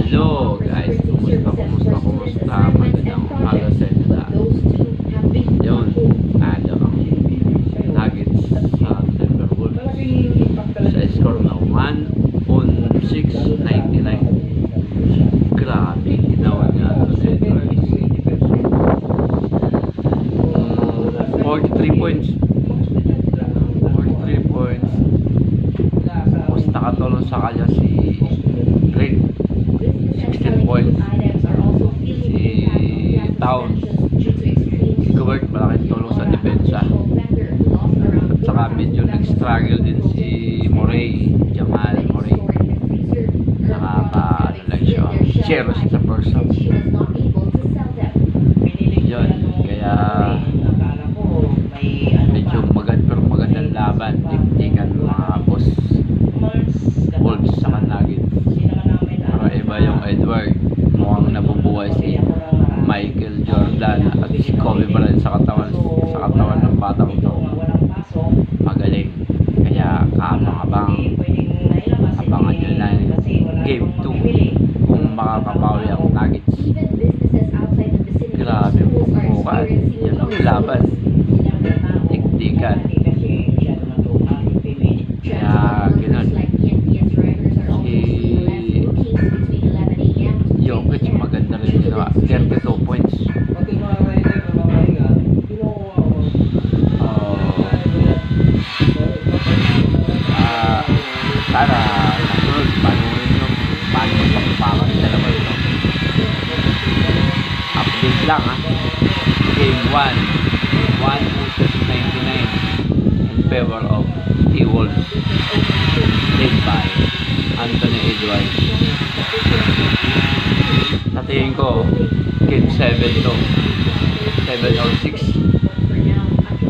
Hello guys, kumusta? Magandang umaga sa inyo lahat. Yun, ano ang Nuggets sa Denver Wolves sa score na 1-6-99. Grabe, ginawa niya ito sa Edwards. 43 points. 43 points. Tapos nakatulong sa kanya si Greg. 16 points. Si Towns. Si Gobert, malaking tulong sa depensa. At saka medyo nag-struggle din si Jamal Murray. Nakaka-ano lang siya. Cheers sa person. Yun. Kaya medyo magandang laban. Tiktikan mga boss Wolves sa Nuggets. Pero iba yung Edward. Mukhang nabubuhay si Michael Jordan at si Kobe Bryant sa katawan ng batang ito. Magaling. Kaya abangan nyo na game 2 kung makakapawi ang Nuggets. Grabe bukan. Yan ang laban. Tiktikan. Kaya gano'n. Jokic maganda rin ginawa. 32 points. Sana nasunod paano magpapakan dalawa ito. Update lang ha. Game 1 1-6-99 in favor of T-Wolves, led by Anthony Edwards. Sa tingin ko game 7 to 7 or 6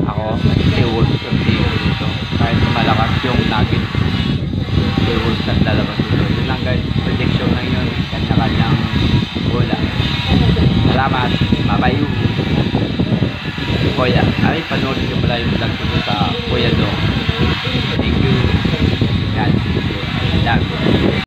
ako T-Wolves ang tingin dito kahit malakas yung Nuggets. T-Wolves ang lalabas dito. Yun lang guys, prediction lang yun, kanya-kanyang bola. Salamat, bye-bye. Kuya, ay panoorin nyo pala yung vlog ko sa Kuya Do. Thank you. God bless you.